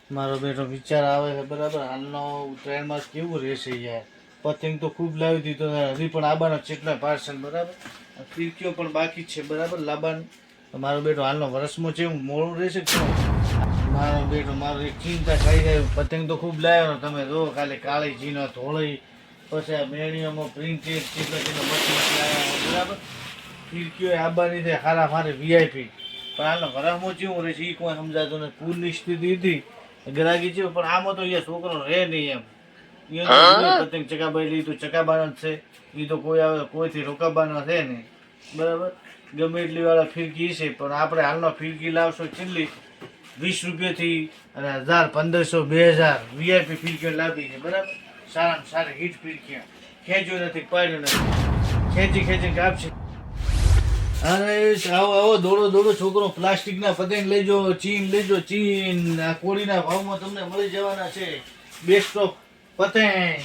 મારો બેટો વિચાર આવે છે બરાબર. હાલનો ટ્રેનમાં કેવું રહેશે યાર. પતંગ તો ખૂબ લાવી દીધો હજી પણ આબાનો કેટલા પાર્સલ બરાબર. ફિરકીઓ પણ બાકી છે બરાબર લાવવાનું. તો મારો બેટો હાલનો વર્ષમાં છે હું મોડું રહેશે કેવું. મારો બેટો મારો એક ચિંતા ખાઈ જાય. પતંગ તો ખૂબ લાવ્યો તમે જો ખાલી કાળી ચીનો ધોળી પછી આ મેળીઓમાં પ્રિન્ટેડ કેટલા કેટલા મશીન લાવ્યા બરાબર. ફિરકીઓ આબાની છે હારા મારે વીઆઈપી. પણ હાલનો વરસમાં કેવું રહેશે એ કોઈ સમજાતું નથી. પૂરની સ્થિતિ હતી ગ્રાહકી છે પણ આમાં તો અહીંયા છોકરો રહે નહીં એમ. પતંગ ચકાબાઈ લીધું ચકાબાનો જ છે એ તો કોઈ આવે કોઈથી રોકાબાનો છે નહીં બરાબર. ગમે એટલી વાળા ફિરકી છે પણ આપણે હાલનો ફિરકી લાવશો કેટલી 20 રૂપિયાથી અને 1000 1500 2000 વીઆઈપી ફિરકીઓ લાવી છે બરાબર. સારામાં સારી હિટ ફિરકીઓ ખેંચ્યો નથી પાડ્યો નથી ખેંચી ખેંચી કાપશે. અરે આવો આવો દોડો દોડો છોકરો પ્લાસ્ટિકના પતંગ લેજો ચીન લેજો ચીન. આ કોળીના ભાવમાં તમને મળી જવાના છે બેસ્ટ ઓફ પતંગ.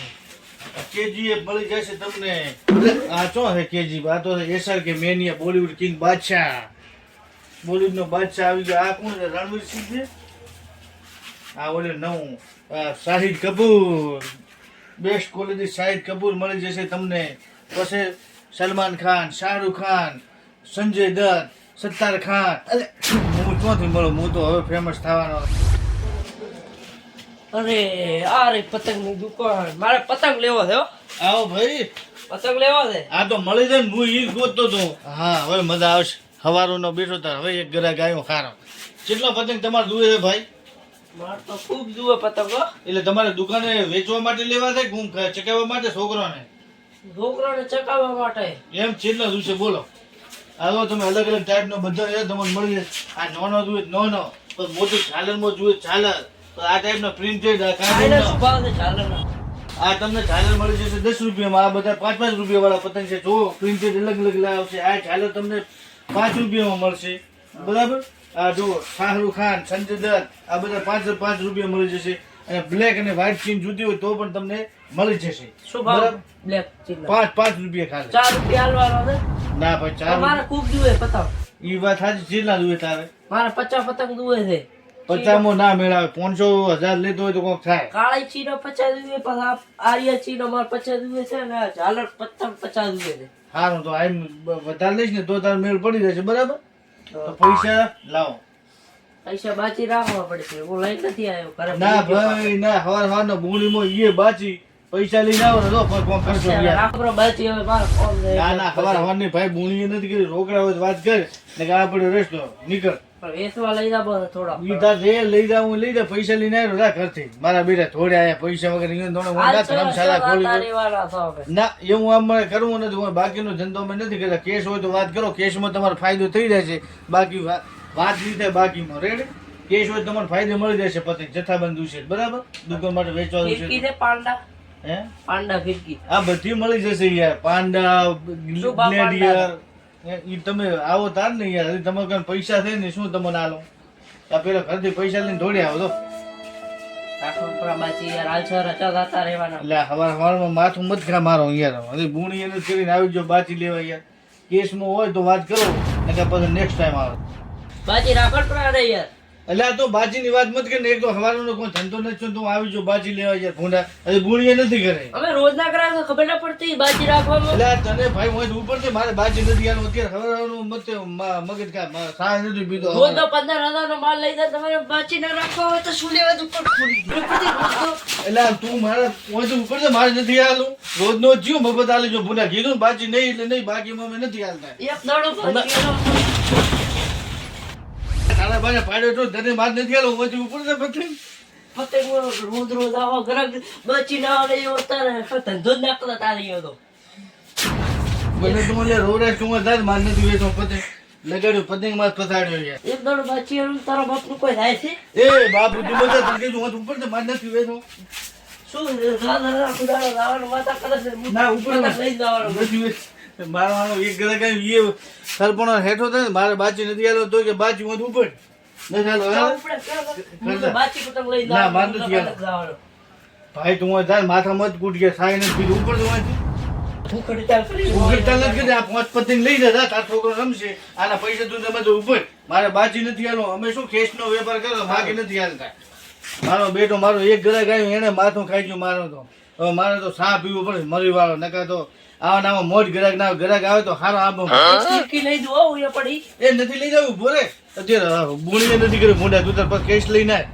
કેજી મળી જશે તમને. આ શું છે કેજી? આ તો એસઆર કે મેનિયા બોલીવુડ કિંગ બાદશાહ. બોલીવુડનો બાદશાહ આવી ગયો. આ કોણ છે? રણવીર સિંહ છે. આ ઓલે નવું શાહિદ કપૂર. બેસ્ટ ક્વોલિટી શાહિદ કપૂર મળી જશે તમને. પછી સલમાન ખાન, શાહરુખ ખાન, સંજય દત્ત, સત્તાર ખાન. અરે હું ક્યાંથી મળું? હું તો હવે ફેમસ થવાનો. અરે આ રે પતંગની દુકાન. મારે પતંગ લેવો છે હો. આવો ભાઈ પતંગ લેવો છે. આ તો મળી જાય ને હું ઈ ગોતતો હતો. હા હવે મજા આવશે. સવારનો બેઠો તાર હવે એક ગ્રાહક આવ્યો ખારો. કેટલો પતંગ તમારે દુએ છે ભાઈ? મારે તો ખૂબ જુએ પતંગ હો. એટલે તમારે દુકાને વેચવા માટે લેવા છે કે ચકાવવા માટે છોકરાને? છોકરાને ચકાવવા માટે. એમ કેટલા દિવસે બોલો. આવો તમે અલગ અલગ ટાઈપનો બધો છે તમને મળી જાય. આ નાનો જોઈએ નાનો તો મોટી ઝાલરમાં જોઈએ ઝાલર. તો આ ટાઈપનો પ્રિન્ટેડ આના શું ભાવ છે ઝાલરના? આ તમને ઝાલર મળી જશે 10 રૂપિયામાં. આ બધા 5-5 રૂપિયા વાળા પતંગ છે. જો પ્રિન્ટેડ અલગ અલગ આવશે. આ ઝાલર તમને 5 રૂપિયામાં મળશે બરાબર. આ જો શાહરુખ ખાન, સંજય દત્ત આ બધા 5 રૂપિયા મળી જશે. અને બ્લેક અને વ્હાઈટ ચીન જોતી હોય તો પણ તમને મળી જશે. શું ભાવ? બ્લેક ચીન 5 રૂપિયા ખાલી. 4 રૂપિયા હાલવાનો છે. ના ભાઈ 4 મારે ખૂબ જુએ પતંગ. ઈ વાત સાચી. કેટલા જોઈએ તારે? મારે 50 પતંગ જુએ છે. 50 ના મેળાવે. 500 1000 લેતો હોય તો કોક થાય. કાળી ચીનો 50 જુએ પછી આર્યા ચીનો મારે 50 જુએ છે અને ઝાલર પતંગ 50 જુએ છે. સારું તો આમ વધારે લઈશ ને તો તારે મેળ પડી જશે બરાબર. તો પૈસા લાવો. પૈસા બાકી રાખવા પડશે. હું લઈ નથી આવ્યો ઘરે. ના ભાઈ ના. હવાર બોલીમાં ઈએ બાચી પૈસા લઈને આવો ને તો કોમ કરશો યાર. આપણો બાકી હવે મારે કોમ છે. ના હવાની ભાઈ બોલીએ નથી કરી. રોકડા હોય તો વાત કર ને કે આ પડ્યો રેસ્ટો નીકળ. પણ વેચવા લઈ જાવ થોડા. ઈ તાર જે લઈ જાવ લઈ જા. પૈસા લઈને આવ્યો રા ઘરથી. મારા બેટા થોડે આયા પૈસા વગર અહીંયા થોડો મોટા ધર્મશાળા ખોલી. ના એવું આમ મને કરવું નથી. હું બાકીનો ધંધો મેં નથી કરતા. કેસ હોય તો વાત કરો. કેસમાં તમારો ફાયદો થઈ જશે. બાકી વાત નહીં થાય બાકીમાં. રેડી? કેસ હોય તમારો ફાયદો મળી જશે. પતંગ જથ્થાબંધ છે બરાબર. દુકાન માટે વેચવાનું ફિરકી છે. છે પાંડા. હે પાંડા ફિરકી. આ બધી મળી જશે યાર. પાંડા શું ભાવ ગ્લેડિયર ઈ તમે આવો તાર ને યાર. હજી તમારે કાંઈ પૈસા થાય ને શું તમને આલો? આ પેલા ઘરથી પૈસા લઈને દોડી આવો તો. રાખવા બાકી યાર હાલ છ રચા થતા રહેવાના. એટલે હવારમાં માથું મત ખા મારો યાર. હજી બુણી એને કરીને આવી જો બાચી લેવા યાર. કેસમાં હોય તો વાત કરો એટલે પછી નેક્સ્ટ ટાઈમ આવે. બાકી રાખડ પણ રે યાર. એટલે આ તો બાચીની વાત મત કરી ને. એક તો હવારનો કોઈ ધંધો નથી તો આવી જો બાચી લેવા યાર. ભૂંડા હજી બુણી નથી કરે. અમે રોજ ના કરાવે ખબર ના પડતી બાકી રાખવામાં. એટલે તને ભાઈ હોય ઉપર છે મારે બાચી નથી યાર. અત્યારે હવારનું મત મગજ કા સાહ નથી પીધો. રોજ તો 15,000 નો માલ લઈ જાય. તમારે બાકી ના રાખવા હોય તો શું લેવા ઉપર ખોલી. એટલે તું મારા હોય ઉપર છે મારે નથી હાલું. રોજ નો જીવ મફત હાલી જો. ભૂંડા કીધું ને બાચી નહીં એટલે નહીં. બાકી અમે નથી હાલતા. એક દાડો બાકી તારા ભાઈ પાડ્યો તો તને માર નથી હાલો. હું ઉપર છે પતંગ. પતંગ રોજ રોજ આવો ગ્રાહક બાકી ના આવે એવો તારે ધંધો જ નાખતા તારી તો. મને તું એટલે રોડ તું થાય માર નથી વેચો પતંગ. લગાડ્યું પતંગ માં ફસાડ્યો યાર. એક દાડો બાકી તારા બાપ નું કોઈ થાય છે? એ બાપુ તું બધા તકે હું ઉપર છે માર નથી વેચો. શું રાધા ખુદાનો લાવવાનો માતા કરે છે? ના ઉપર લઈ જવાનો. નથી વેચ. મારવાનો એક ગ્રાહક આવી એ સરપણો હેઠો થાય ને મારે બાચી નથી હાલો તો કે બાચી હું ઉપર નથી હાલો. બાકી પતંગ લઈ ના માર નથી હાલો. જવાનો. ભાઈ તું થાય માથા મત કૂટ ગયા. સાય નથી પીધું ઉપર તો હું કરી ચાલ કરી. ઉગડતા નથી કીધું. આ 5 પતંગ લઈ જતા તાર છોકરો રમશે. આના પૈસા તું તમે તો ઉપર. મારે બાજી નથી હાલો. અમે શું કેસનો વેપાર કરો બાકી નથી હાલતા. મારો બેટો મારો એક ગ્રાહક આવ્યું એને માથું ખાઈ ગયું મારો તો. હવે મારે તો સા પીવું પડે મરી વાળો નકા તો આવા નાવા મોજ ગ્રાહક આવે તો સારો આબો ફીરકી લઈ દો આવું એ પડી એ નથી લઈ જવું બોરે અત્યારે બુણીએ નથી કર્યું મોઢા તું તાર પર કેસ લઈને આય.